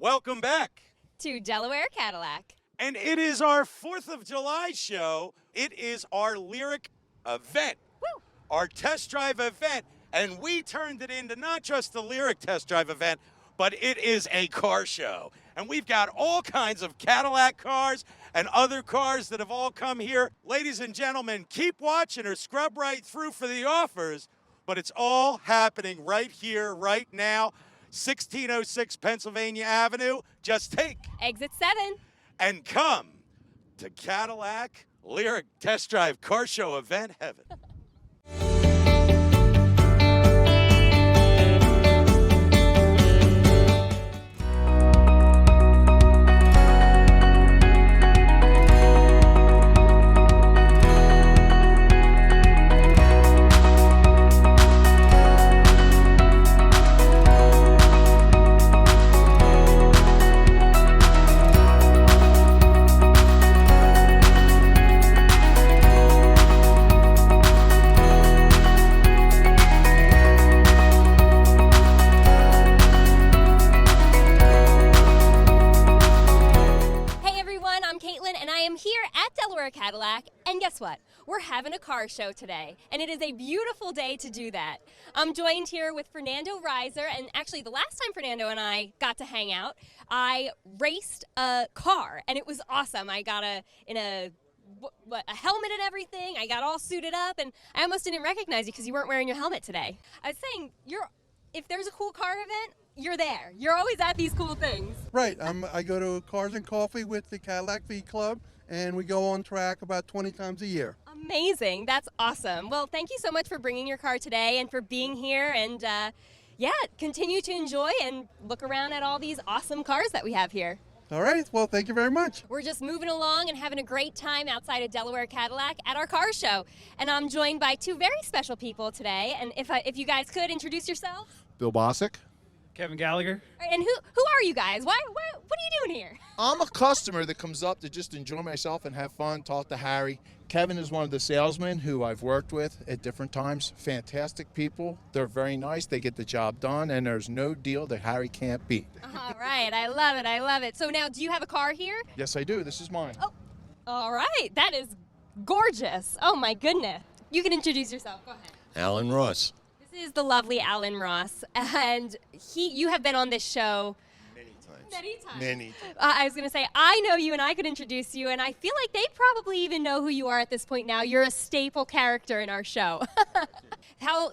Welcome back to Delaware Cadillac. And it is our 4th of July show. It is our Lyriq event, Woo. Our test drive event. And we turned it into not just the Lyriq test drive event, but it is a car show. And we've got all kinds of Cadillac cars and other cars that have all come here. Ladies and gentlemen, keep watching or scrub right through for the offers, but it's all happening right here, right now. 1606 Pennsylvania Avenue. Just take Exit 7 and come to Cadillac Lyriq Test Drive Car Show Event Heaven. Cadillac, and guess what? We're having a car show today, and it is a beautiful day to do that. I'm joined here with Fernando Reiser, and actually the last time Fernando and I got to hang out, I raced a car, and it was awesome. I got a helmet and everything. I got all suited up, and I almost didn't recognize you because you weren't wearing your helmet today. I was saying, if there's a cool car event, you're there. You're always at these cool things. Right. I go to Cars and Coffee with the Cadillac V Club, and we go on track about 20 times a year. Amazing. That's awesome. Well, thank you so much for bringing your car today and for being here. And continue to enjoy and look around at all these awesome cars that we have here. All right. Well, thank you very much. We're just moving along and having a great time outside of Delaware Cadillac at our car show. And I'm joined by two very special people today. And if you guys could introduce yourselves. Bill Bosick. Kevin Gallagher. And who are you guys? What are you doing here? I'm a customer that comes up to just enjoy myself and have fun, talk to Harry. Kevin is one of the salesmen who I've worked with at different times. Fantastic people. They're very nice. They get the job done, and there's no deal that Harry can't beat. All right. I love it. I love it. So now, do you have a car here? Yes, I do. This is mine. Oh, all right. That is gorgeous. Oh, my goodness. You can introduce yourself. Go ahead. Alan Ross. This is the lovely Alan Ross, and you have been on this show Many times. I was going to say, I know you and I could introduce you, and I feel like they probably even know who you are at this point now. You're a staple character in our show.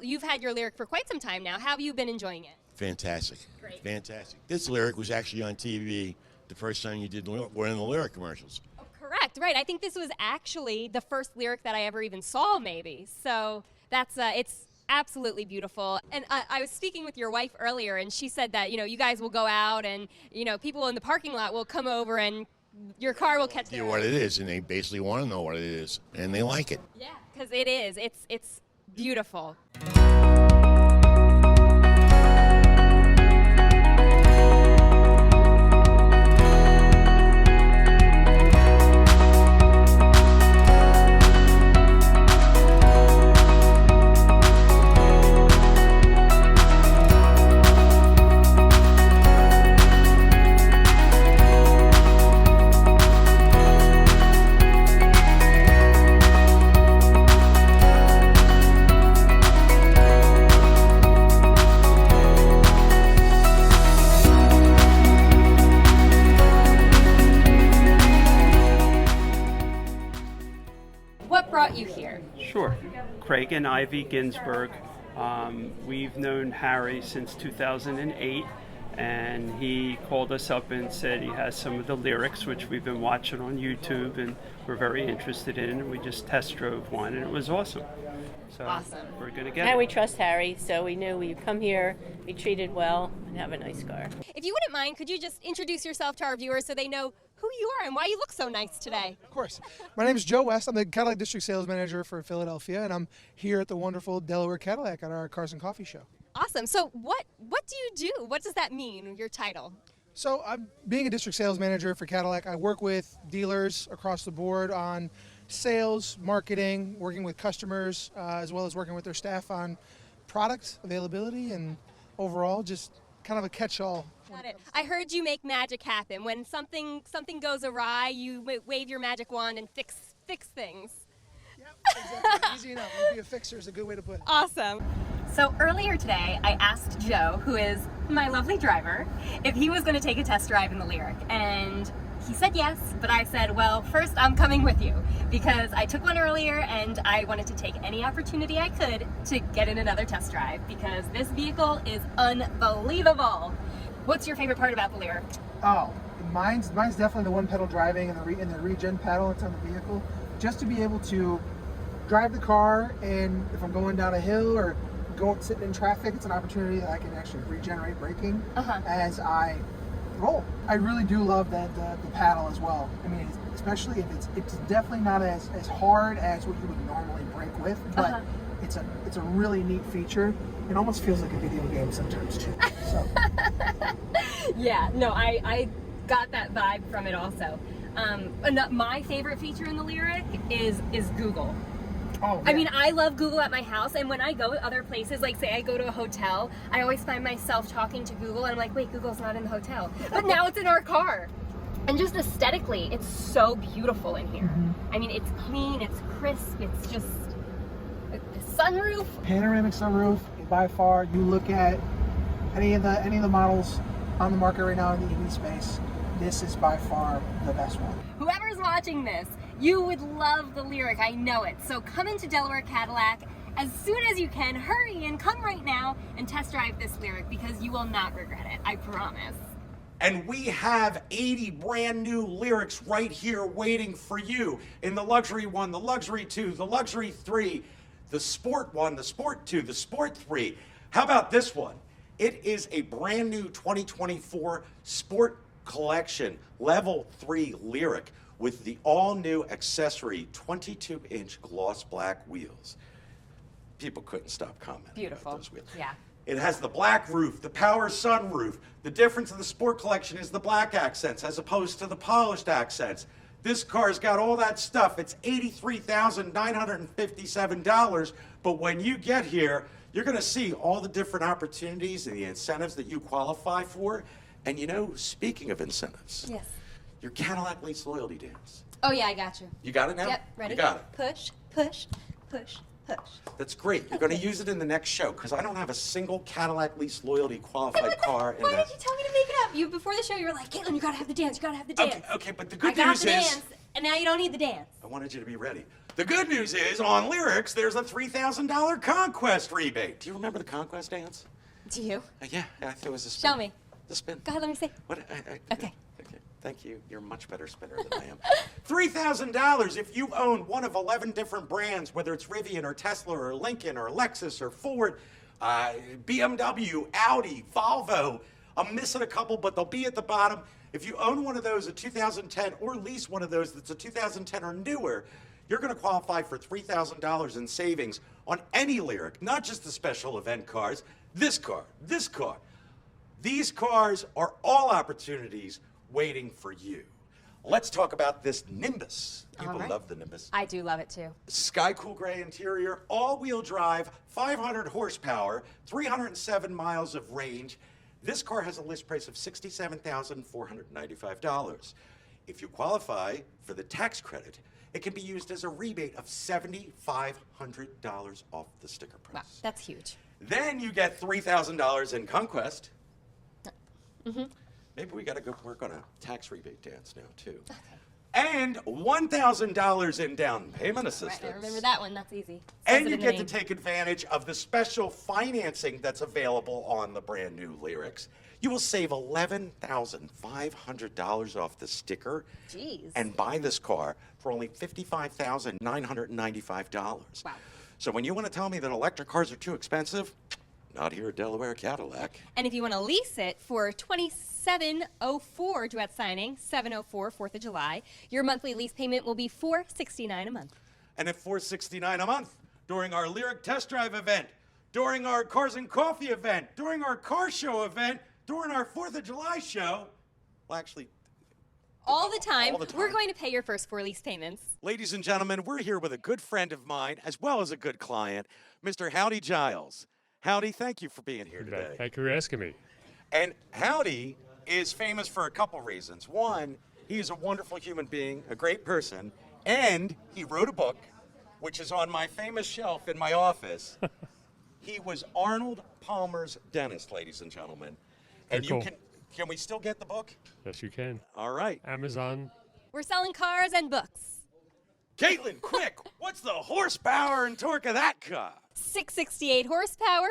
You've had your Lyriq for quite some time now. How have you been enjoying it? Fantastic. Great. Fantastic. This Lyriq was actually on TV the first time you did one of the Lyriq commercials. Oh, correct. Right. I think this was actually the first Lyriq that I ever even saw, maybe. So that's it's absolutely beautiful. And I was speaking with your wife earlier, and she said that, you guys will go out and, people in the parking lot will come over and your car will catch You know what it is, and they basically want to know what it is, and they like it. Yeah, because it is. It's beautiful. What brought you here? Sure. Craig and Ivy Ginsburg. We've known Harry since 2008, and he called us up and said he has some of the Lyriqs, which we've been watching on YouTube, and we're very interested in, and we just test drove one, and it was awesome. So Awesome. We're going to get And it. we trust Harry, so we knew we'd come here, be treated well, and have a nice car. If you wouldn't mind, could you just introduce yourself to our viewers so they know who you are and why you look so nice today? Of course. My name is Joe West. I'm the Cadillac District Sales Manager for Philadelphia, and I'm here at the wonderful Delaware Cadillac at our Cars and Coffee show. Awesome. So what do you do? What does that mean, your title? So I'm being a District Sales Manager for Cadillac. I work with dealers across the board on sales, marketing, working with customers, as well as working with their staff on product availability and overall just kind of a catch-all. Got it. I heard you make magic happen. When something goes awry, you wave your magic wand and fix things. Yep, exactly. Easy enough. Be a fixer is a good way to put it. Awesome. So earlier today, I asked Joe, who is my lovely driver, if he was going to take a test drive in the Lyriq, and he said yes, but I said, well, first I'm coming with you, because I took one earlier and I wanted to take any opportunity I could to get in another test drive, because this vehicle is unbelievable. What's your favorite part about the Lyriq? Oh, mine's definitely the one pedal driving and the regen pedal that's on the vehicle. Just to be able to drive the car, and if I'm going down a hill or sitting in traffic, it's an opportunity that I can actually regenerate braking as I roll. I really do love the paddle as well. I mean, especially if it's definitely not as hard as what you would normally brake with, but it's a really neat feature. It almost feels like a video game sometimes too. So. Yeah, no, I got that vibe from it also. My favorite feature in the Lyriq is Google. Oh, yeah. I mean, I love Google at my house, and when I go other places, like say I go to a hotel, I always find myself talking to Google, and I'm like, wait, Google's not in the hotel. But now it's in our car. And just aesthetically, it's so beautiful in here. I mean, it's clean, it's crisp, it's just the sunroof. Panoramic sunroof, by far. You look at any of the models on the market right now in the EV space, this is by far the best one. Whoever's watching this, you would love the Lyriq, I know it. So come into Delaware Cadillac as soon as you can. Hurry in, come right now and test drive this Lyriq, because you will not regret it, I promise. And we have 80 brand new Lyriqs right here waiting for you in the Luxury 1, the Luxury 2, the Luxury 3, the Sport 1, the Sport 2, the Sport 3. How about this one? It is a brand new 2024 Sport Collection Level 3 Lyriq with the all-new accessory 22-inch gloss black wheels. People couldn't stop commenting. Beautiful. About those wheels. Yeah. It has the black roof, the power sunroof. The difference in the Sport Collection is the black accents as opposed to the polished accents. This car's got all that stuff. It's $83,957, but when you get here, you're gonna see all the different opportunities and the incentives that you qualify for. And you know, speaking of incentives, Yes. your Cadillac Lease Loyalty Dance. Oh yeah, I got you. You got it now? Yep, ready? You got it. Push, push, push, push. That's great. You're going to use it in the next show, because I don't have a single Cadillac Lease Loyalty qualified car in Why that. did you tell me to make it up? Before the show, you were like, Kaitlyn, you gotta have the dance, you gotta have the dance. Okay, but the I good got news the is, dance, and now you don't need the dance. I wanted you to be ready. The good news is, on Lyriqs, there's a $3,000 Conquest rebate. Do you remember the Conquest dance? Do you? Yeah, I think it was a spin. Show me. The spin. Go ahead, let me see. What? Okay. Thank you. You're a much better spinner than I am. $3,000 if you own one of 11 different brands, whether it's Rivian or Tesla or Lincoln or Lexus or Ford, BMW, Audi, Volvo. I'm missing a couple, but they'll be at the bottom. If you own one of those, a 2010, or lease one of those that's a 2010 or newer, you're going to qualify for $3,000 in savings on any Lyriq, not just the special event cars. This car, this car. These cars are all opportunities waiting for you. Let's talk about this Nimbus. People love the Nimbus. I do love it too. Sky cool gray interior, all-wheel drive, 500 horsepower, 307 miles of range. This car has a list price of $67,495. If you qualify for the tax credit, it can be used as a rebate of $7,500 off the sticker price. Wow, that's huge. Then you get $3,000 in Conquest. Maybe we got to go work on a tax rebate dance now, too. Okay. And $1,000 in down payment assistance. Right, I remember that one. That's easy. And you get to take advantage of the special financing that's available on the brand new Lyriqs. You will save $11,500 off the sticker. Jeez. And buy this car for only $55,995. Wow. So when you want to tell me that electric cars are too expensive, not here at Delaware Cadillac. And if you want to lease it for $27.04 due at signing, $704 4th of July, your monthly lease payment will be $469 a month. And at $469 a month during our Lyriq test drive event, during our Cars and Coffee event, during our car show event, during our 4th of July show, well, actually, All the time. All the time. We're going to pay your first 4 lease payments. ladies and gentlemen, we're here with a good friend of mine, as well as a good client, Mr. Howdy Giles. Howdy, thank you for being here today. Thank you for asking me. And Howdy is famous for a couple reasons. One, he's a wonderful human being, a great person, and he wrote a book, which is on my famous shelf in my office. He was Arnold Palmer's dentist, ladies and gentlemen. And Very you cool. can we still get the book? Yes, you can. All right. Amazon. We're selling cars and books. Kaitlyn, quick, what's the horsepower and torque of that car? 668 horsepower.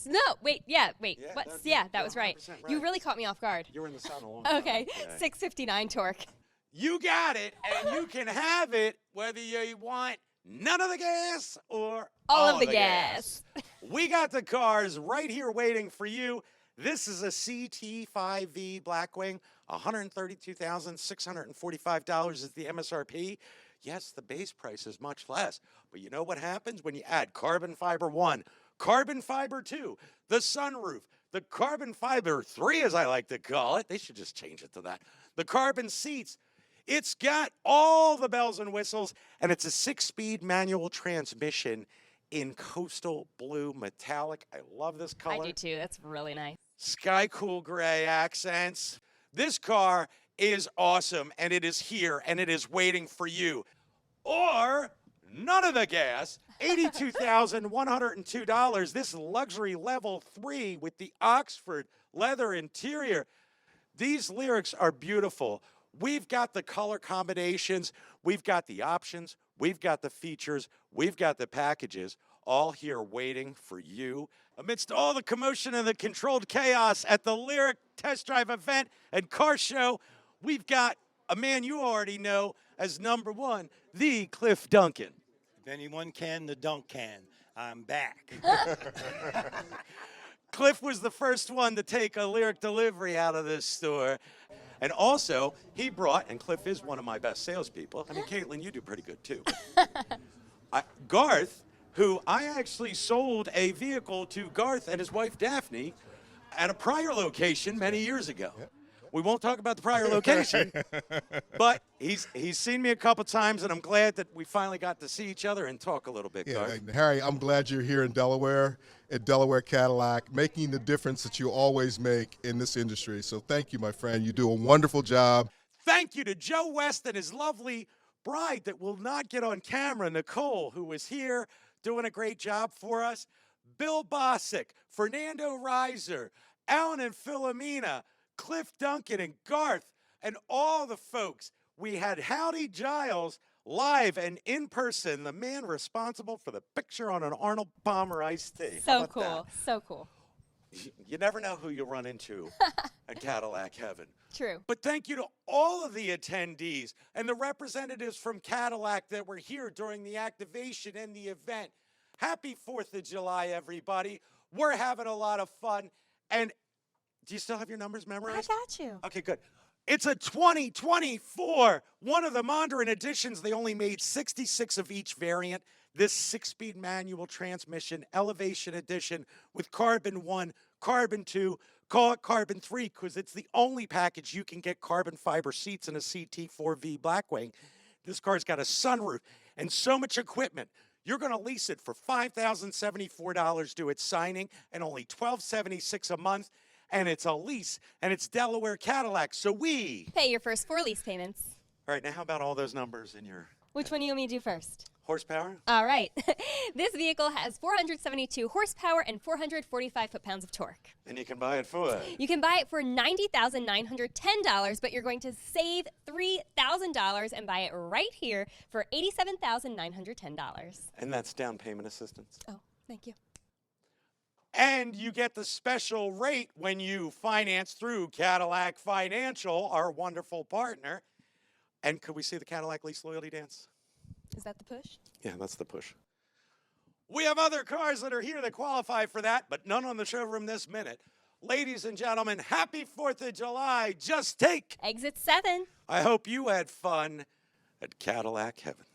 No, wait, Yeah, what's that- that was right. 100% You right. really caught me off guard. You were in the sun a long time. Okay, Yeah. 659 torque. You got it, and you can have it whether you want none of the gas or All of the gas. We got the cars right here waiting for you. This is a CT5V Blackwing, $132,645 is the MSRP. Yes, the base price is much less, but you know what happens when you add carbon fiber 1, carbon fiber 2, the sunroof, the carbon fiber 3, as I like to call it. They should just change it to that. The carbon seats. It's got all the bells and whistles, and it's a 6-speed manual transmission in coastal blue metallic. I love this color. I do too. That's really nice. Sky cool gray accents. This car is awesome, and it is here, and it is waiting for you. Or none of the gas, $82,102. This luxury level 3 with the Oxford leather interior. These Lyriqs are beautiful. We've got the color combinations, we've got the options, we've got the features, we've got the packages, all here waiting for you. Amidst all the commotion and the controlled chaos at the Lyriq Test Drive Event and Car Show, we've got a man you already know as number one, the Cliff Duncan. If anyone can, the dunk can. I'm back. Cliff was the first one to take a Lyriq delivery out of this store. And also, he brought, and Cliff is one of my best salespeople. I mean, Kaitlyn, you do pretty good too. Garth, who I actually sold a vehicle to Garth and his wife Daphne at a prior location many years ago. Yep. We won't talk about the prior location, but he's seen me a couple times, and I'm glad that we finally got to see each other and talk a little bit, Garth. And Harry, I'm glad you're here in Delaware, at Delaware Cadillac, making the difference that you always make in this industry. So thank you, my friend. You do a wonderful job. Thank you to Joe West and his lovely bride that will not get on camera, Nicole, who was here doing a great job for us. Bill Bosick, Fernando Reiser, Alan and Philomena, Cliff Duncan and Garth, and all the folks. We had Howdy Giles live and in person, the man responsible for the picture on an Arnold Palmer iced tea. How So about cool. that? So cool. You never know who you'll run into at Cadillac Heaven. True. But thank you to all of the attendees and the representatives from Cadillac that were here during the activation and the event. Happy 4th of July, everybody. We're having a lot of fun. And do you still have your numbers memorized? I got you. Okay, good. It's a 2024, one of the Mondrian editions. They only made 66 of each variant. This 6-speed manual transmission, Elevation Edition with Carbon 1, Carbon 2, call it Carbon 3 because it's the only package you can get carbon fiber seats in a CT4V Blackwing. This car's got a sunroof and so much equipment. You're going to lease it for $5,074 due at signing and only $1,276 a month. And it's a lease, and it's Delaware Cadillac, so we Pay your first 4 lease payments. All right, now how about all those numbers in your Which one do you want me to do first? horsepower? All right. This vehicle has 472 horsepower and 445 foot-pounds of torque. And you can buy it for You can buy it for $90,910, but you're going to save $3,000 and buy it right here for $87,910. And that's down payment assistance. Oh, thank you. And you get the special rate when you finance through Cadillac Financial, our wonderful partner. And could we see the Cadillac Lease Loyalty Dance? Is that the push? Yeah, that's the push. We have other cars that are here that qualify for that, but none on the showroom this minute. Ladies and gentlemen, happy 4th of July. Just take Exit 7. I hope you had fun at Cadillac Heaven.